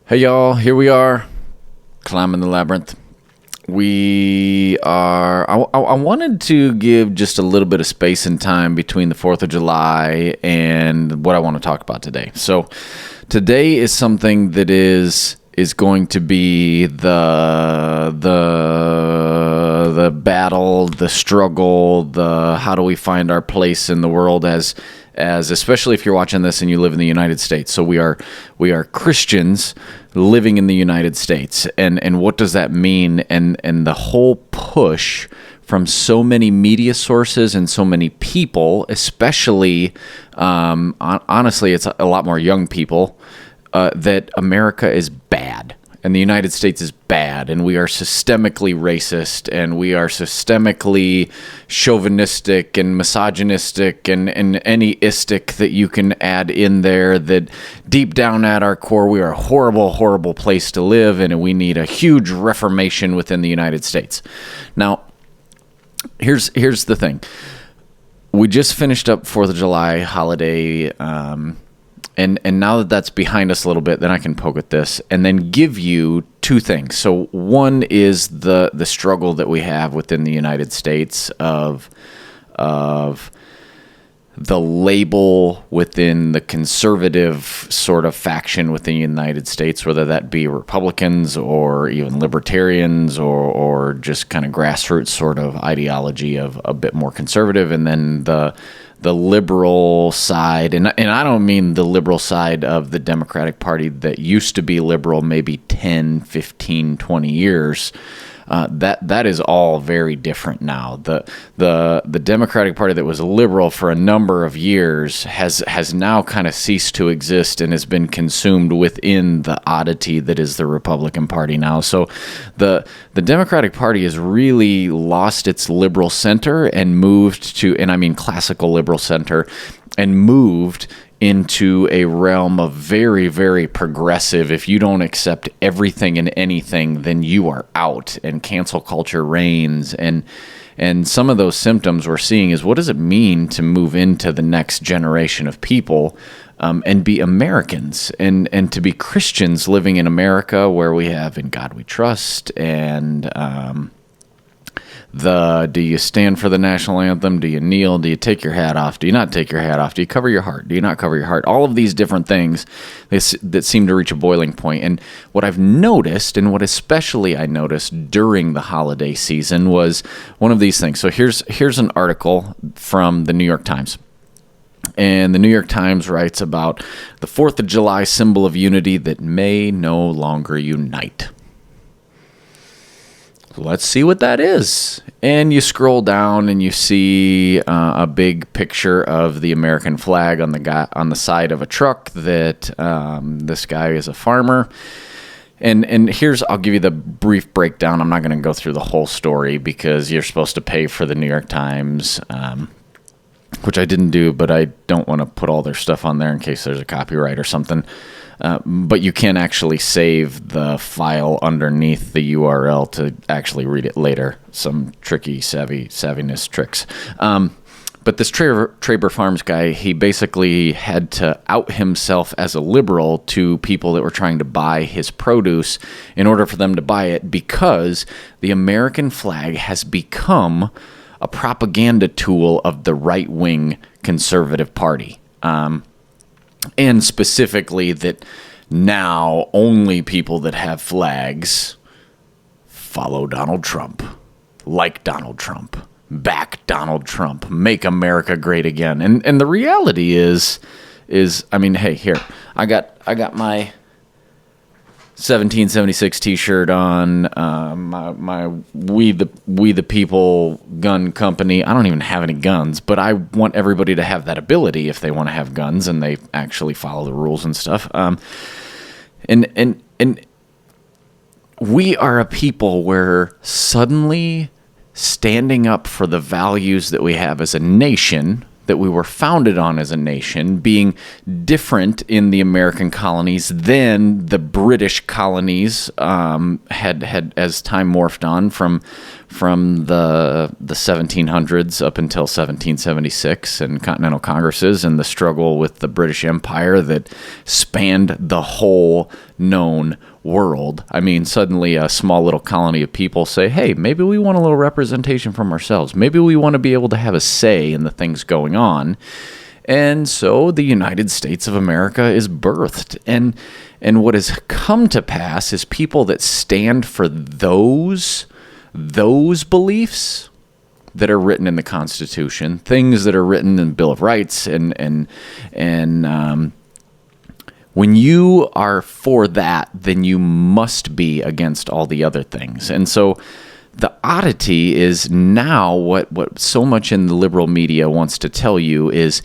Hey y'all, here we are, climbing the labyrinth. I wanted to give just a little bit of space and time between the 4th of July and what I want to talk about today. So today is something that is going to be the battle, the struggle, the how do we find our place in the world as especially if you're watching this and you live in the United States. So we are Christians living in the United States, and what does that mean? And the whole push from so many media sources and so many people, especially honestly, it's a lot more young people, that America is bad. And the United States is bad, and we are systemically racist, and we are systemically chauvinistic and misogynistic and any istic that you can add in there, that deep down at our core, we are a horrible, horrible place to live, and we need a huge reformation within the United States. Now, here's the thing. We just finished up 4th of July holiday, and now that that's behind us a little bit, then I can poke at this and then give you two things. So one is the struggle that we have within the United States of the label within the conservative sort of faction within the United States, whether that be Republicans or even libertarians or just kind of grassroots sort of ideology of a bit more conservative, and then the liberal side, and I don't mean the liberal side of the Democratic Party that used to be liberal maybe 10, 15, 20 years. That is all very different now. The Democratic Party that was liberal for a number of years has now kind of ceased to exist and has been consumed within the oddity that is the Republican Party now. So the Democratic Party has really lost its liberal center and moved to, and I mean classical liberal center, and moved into a realm of very, very progressive. If you don't accept everything and anything, then you are out, and cancel culture reigns. And some of those symptoms we're seeing is, what does it mean to move into the next generation of people and be Americans and to be Christians living in America, where we have "In God We Trust" and do you stand for the national anthem? Do you kneel? Do you take your hat off? Do you not take your hat off? Do you cover your heart? Do you not cover your heart? All of these different things that seem to reach a boiling point. And what I've noticed, and what especially I noticed during the holiday season, was one of these things. So here's an article from the New York Times. And the New York Times writes about the 4th of July symbol of unity that may no longer unite. Let's see what that is. And you scroll down and you see a big picture of the American flag on the side of a truck that this guy is a farmer. And I'll give you the brief breakdown. I'm not going to go through the whole story because you're supposed to pay for the New York Times, which I didn't do, but I don't want to put all their stuff on there in case there's a copyright or something. But you can actually save the file underneath the URL to actually read it later. Some tricky savviness tricks. But this Traber Farms guy, he basically had to out himself as a liberal to people that were trying to buy his produce in order for them to buy it, because the American flag has become a propaganda tool of the right-wing conservative party. And specifically that now only people that have flags follow Donald Trump, like Donald Trump, back Donald Trump, make America great again. And the reality is I mean, hey, here, I got my 1776 T-shirt on, my We the People gun company. I don't even have any guns, but I want everybody to have that ability if they want to have guns and they actually follow the rules and stuff. And we are a people where suddenly standing up for the values that we have as a nation, that we were founded on as a nation, being different in the American colonies than the British colonies had as time morphed on from from the 1700s up until 1776 and Continental Congresses and the struggle with the British Empire that spanned the whole known world. I mean, suddenly a small little colony of people say, hey, maybe we want a little representation from ourselves. Maybe we want to be able to have a say in the things going on. And so the United States of America is birthed. And what has come to pass is people that stand for those beliefs that are written in the Constitution, things that are written in the Bill of Rights, and when you are for that, then you must be against all the other things. And so the oddity is now what so much in the liberal media wants to tell you is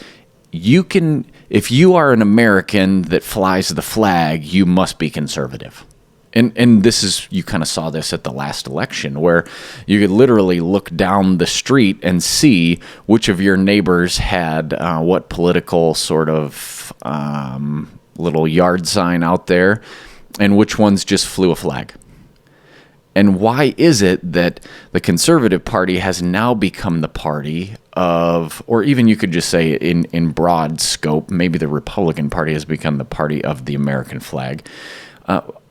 you can, if you are an American that flies the flag, you must be conservative. And this is, you kind of saw this at the last election where you could literally look down the street and see which of your neighbors had what political sort of little yard sign out there and which ones just flew a flag. And why is it that the Conservative Party has now become the party of, or even you could just say in broad scope, maybe the Republican Party has become the party of the American flag?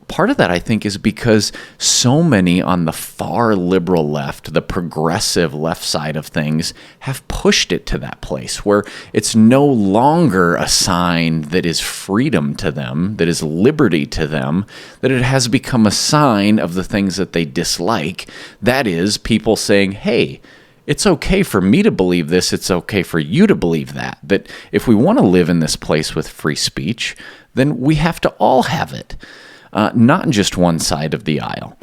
Part of that, I think, is because so many on the far liberal left, the progressive left side of things, have pushed it to that place where it's no longer a sign that is freedom to them, that is liberty to them, that it has become a sign of the things that they dislike. That is, people saying, hey, it's okay for me to believe this, it's okay for you to believe that. That if we want to live in this place with free speech, then we have to all have it. Not just one side of the aisle.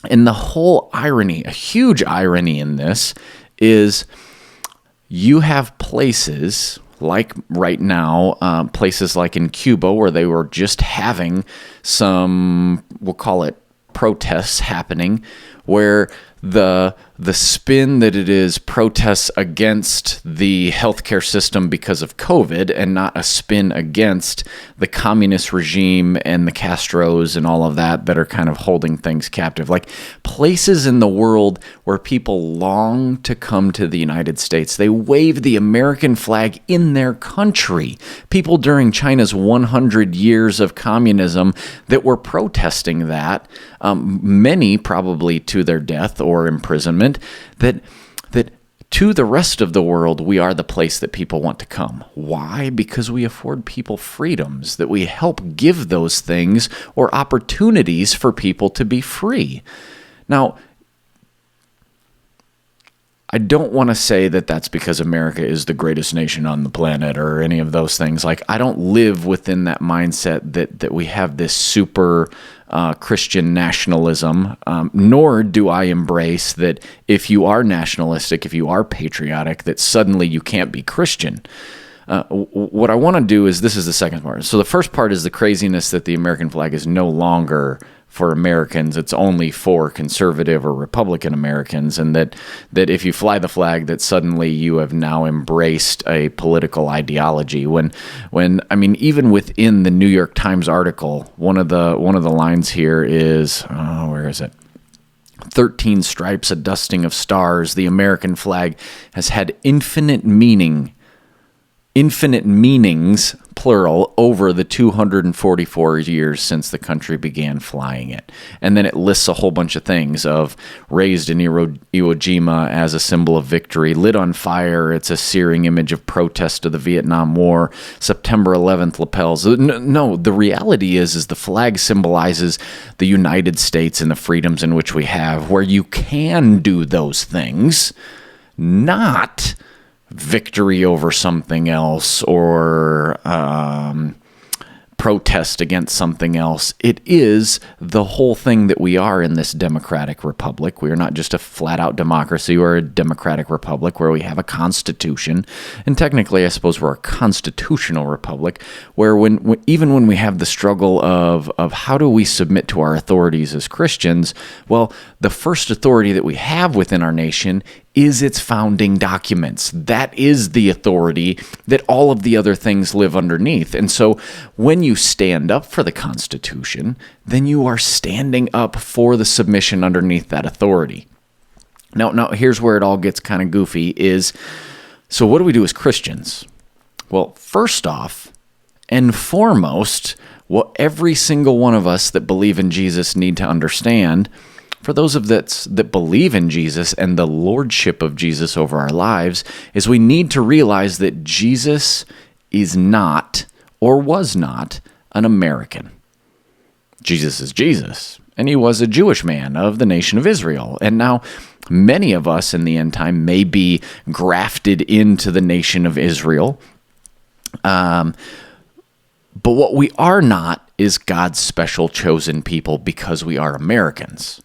And the whole irony, a huge irony in this, is you have places like right now, places like in Cuba where they were just having some, we'll call it protests happening, where the spin that it is protests against the healthcare system because of COVID and not a spin against the communist regime and the Castros and all of that are kind of holding things captive. Like places in the world where people long to come to the United States. They wave the American flag in their country. People during China's 100 years of communism that were protesting that, many probably to their death or imprisonment, that to the rest of the world, we are the place that people want to come. Why? Because we afford people freedoms, that we help give those things or opportunities for people to be free. Now, I don't want to say that that's because America is the greatest nation on the planet or any of those things. Like, I don't live within that mindset that we have this super Christian nationalism, nor do I embrace that if you are nationalistic, if you are patriotic, that suddenly you can't be Christian. What I want to do is, this is the second part. So the first part is the craziness that the American flag is no longer for Americans. It's only for conservative or Republican Americans, and that if you fly the flag, that suddenly you have now embraced a political ideology. When I mean, even within the New York Times article, one of the lines here is, where is it? 13 stripes, a dusting of stars. The American flag has had infinite meanings, plural, over the 244 years since the country began flying it. And then it lists a whole bunch of things of raised in Iwo Jima as a symbol of victory, lit on fire, it's a searing image of protest to the Vietnam War, September 11th lapels. No, the reality is the flag symbolizes the United States and the freedoms in which we have, where you can do those things, not victory over something else or protest against something else. It is the whole thing that we are in this democratic republic. We are not just a flat-out democracy. We're a democratic republic where we have a constitution. And technically, I suppose we're a constitutional republic where even when we have the struggle of how do we submit to our authorities as Christians, well, the first authority that we have within our nation is its founding documents. That is the authority that all of the other things live underneath. And so when you stand up for the Constitution, then you are standing up for the submission underneath that authority. Now, here's where it all gets kind of goofy is, so what do we do as Christians? Well, first off and foremost, what every single one of us that believe in Jesus need to understand, for those of us that believe in Jesus and the lordship of Jesus over our lives, is we need to realize that Jesus is not, or was not, an American. Jesus is Jesus, and he was a Jewish man of the nation of Israel. And now many of us in the end time may be grafted into the nation of Israel. But what we are not is God's special chosen people because we are Americans.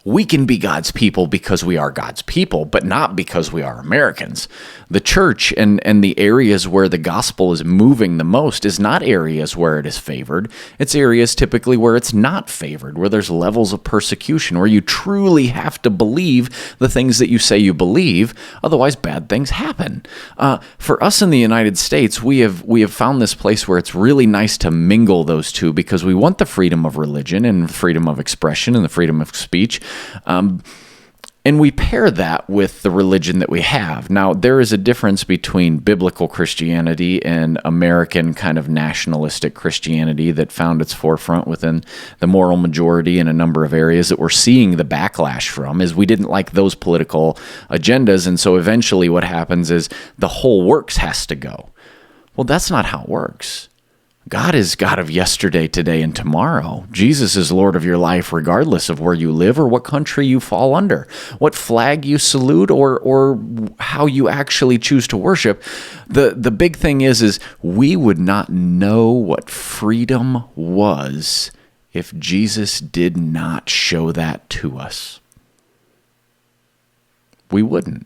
We can be God's people because we are God's people, but not because we are Americans. The church and the areas where the gospel is moving the most is not areas where it is favored. It's areas typically where it's not favored, where there's levels of persecution, where you truly have to believe the things that you say you believe, otherwise bad things happen. For us in the United States, we have found this place where it's really nice to mingle those two because we want the freedom of religion and freedom of expression and the freedom of speech. And we pair that with the religion that we have. Now, there is a difference between biblical Christianity and American kind of nationalistic Christianity that found its forefront within the moral majority in a number of areas that we're seeing the backlash from, is we didn't like those political agendas. And so eventually what happens is the whole works has to go. Well, that's not how it works. God is God of yesterday, today, and tomorrow. Jesus is Lord of your life regardless of where you live or what country you fall under, what flag you salute or how you actually choose to worship. The big thing is we would not know what freedom was if Jesus did not show that to us. We wouldn't.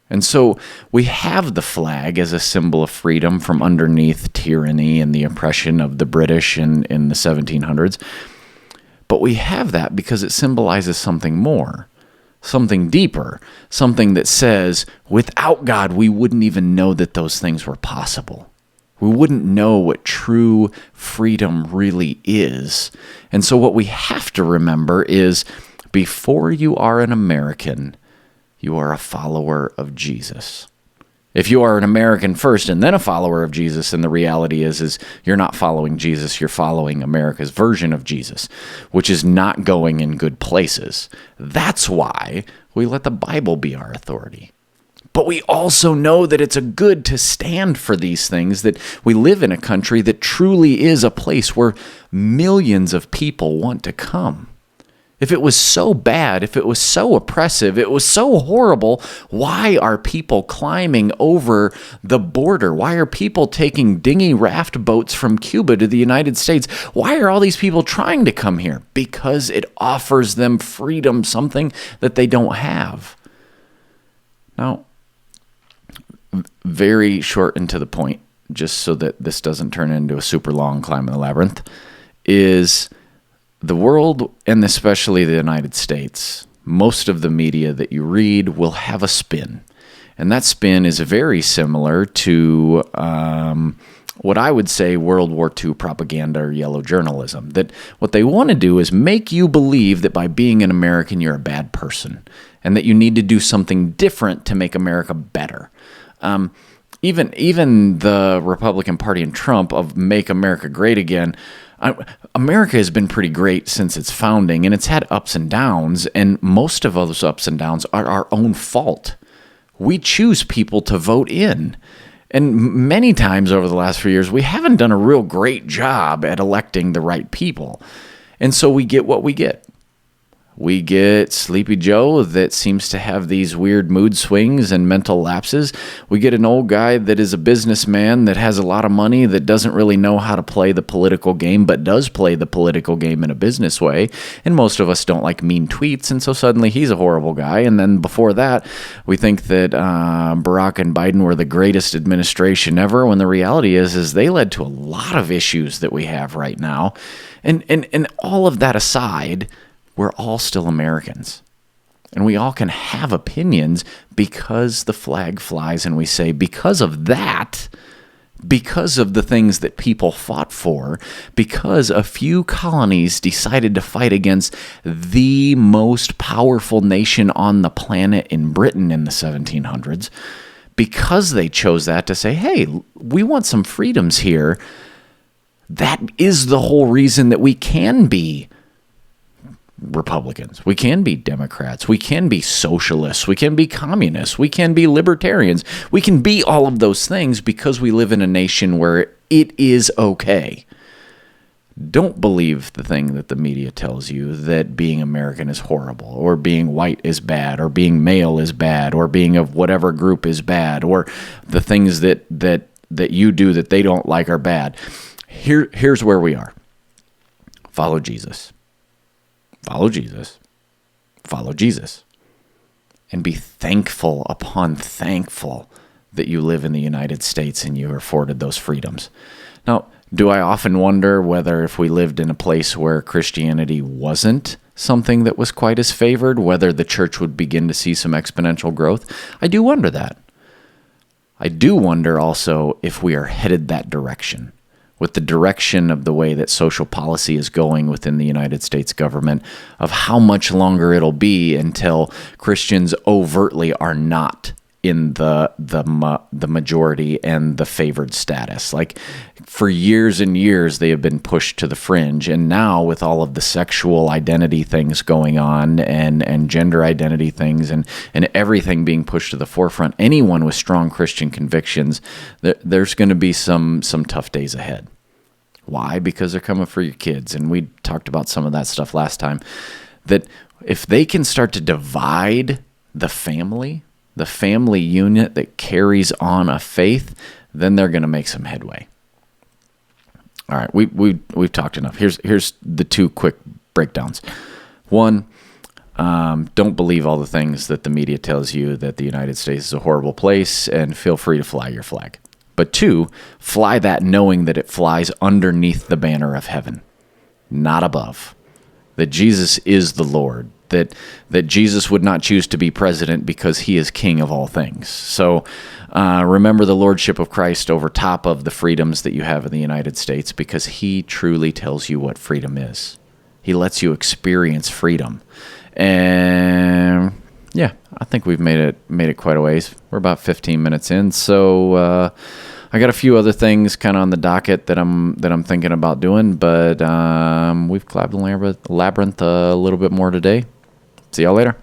And so we have the flag as a symbol of freedom from underneath tyranny and the oppression of the British in the 1700s. But we have that because it symbolizes something more, something deeper, something that says, without God, we wouldn't even know that those things were possible. We wouldn't know what true freedom really is. And so what we have to remember is, before you are an American, you are a follower of Jesus. If you are an American first and then a follower of Jesus, and the reality is you're not following Jesus, you're following America's version of Jesus, which is not going in good places. That's why we let the Bible be our authority. But we also know that it's a good to stand for these things, that we live in a country that truly is a place where millions of people want to come. If it was so bad, if it was so oppressive, it was so horrible, why are people climbing over the border? Why are people taking dinghy raft boats from Cuba to the United States? Why are all these people trying to come here? Because it offers them freedom, something that they don't have. Now, very short and to the point, just so that this doesn't turn into a super long climb in the labyrinth, is the world, and especially the United States, most of the media that you read will have a spin. And that spin is very similar to what I would say World War II propaganda or yellow journalism. That what they want to do is make you believe that by being an American, you're a bad person, and that you need to do something different to make America better. Even the Republican Party and Trump of Make America Great Again, America has been pretty great since its founding, and it's had ups and downs, and most of those ups and downs are our own fault. We choose people to vote in, and many times over the last few years, we haven't done a real great job at electing the right people, and so we get what we get. We get Sleepy Joe that seems to have these weird mood swings and mental lapses. We get an old guy that is a businessman that has a lot of money that doesn't really know how to play the political game, but does play the political game in a business way. And most of us don't like mean tweets, and so suddenly he's a horrible guy. And then before that, we think that Barack and Biden were the greatest administration ever, when the reality is they led to a lot of issues that we have right now. And all of that aside, we're all still Americans, and we all can have opinions because the flag flies, and we say, because of that, because of the things that people fought for, because a few colonies decided to fight against the most powerful nation on the planet in Britain in the 1700s, because they chose that to say, hey, we want some freedoms here. That is the whole reason that we can be Republicans, we can be Democrats, we can be socialists, we can be communists, we can be libertarians, we can be all of those things because we live in a nation where it is okay. Don't believe the thing that the media tells you, that being American is horrible, or being white is bad, or being male is bad, or being of whatever group is bad, or the things that you do that they don't like are bad. Here's where we are. Follow Jesus. Follow Jesus. Follow Jesus. And be thankful upon thankful that you live in the United States and you are afforded those freedoms. Now, do I often wonder whether if we lived in a place where Christianity wasn't something that was quite as favored, whether the church would begin to see some exponential growth? I do wonder that. I do wonder also if we are headed that direction, with the direction of the way that social policy is going within the United States government, of how much longer it'll be until Christians overtly are not in the majority and the favored status. Like, for years and years, they have been pushed to the fringe. And now with all of the sexual identity things going on and gender identity things and everything being pushed to the forefront, anyone with strong Christian convictions, there's going to be some tough days ahead. Why? Because they're coming for your kids. And we talked about some of that stuff last time, that if they can start to divide the family unit that carries on a faith, then they're going to make some headway. All right, we've talked enough. Here's the two quick breakdowns. One, don't believe all the things that the media tells you, that the United States is a horrible place, and feel free to fly your flag. But two, fly that knowing that it flies underneath the banner of heaven, not above. That Jesus is the Lord. That Jesus would not choose to be president because he is king of all things. So remember the lordship of Christ over top of the freedoms that you have in the United States, because he truly tells you what freedom is. He lets you experience freedom. And yeah, I think we've made it quite a ways. We're about 15 minutes in, so I got a few other things kind of on the docket that I'm thinking about doing, but we've clapped the Labyrinth a little bit more today. See y'all later.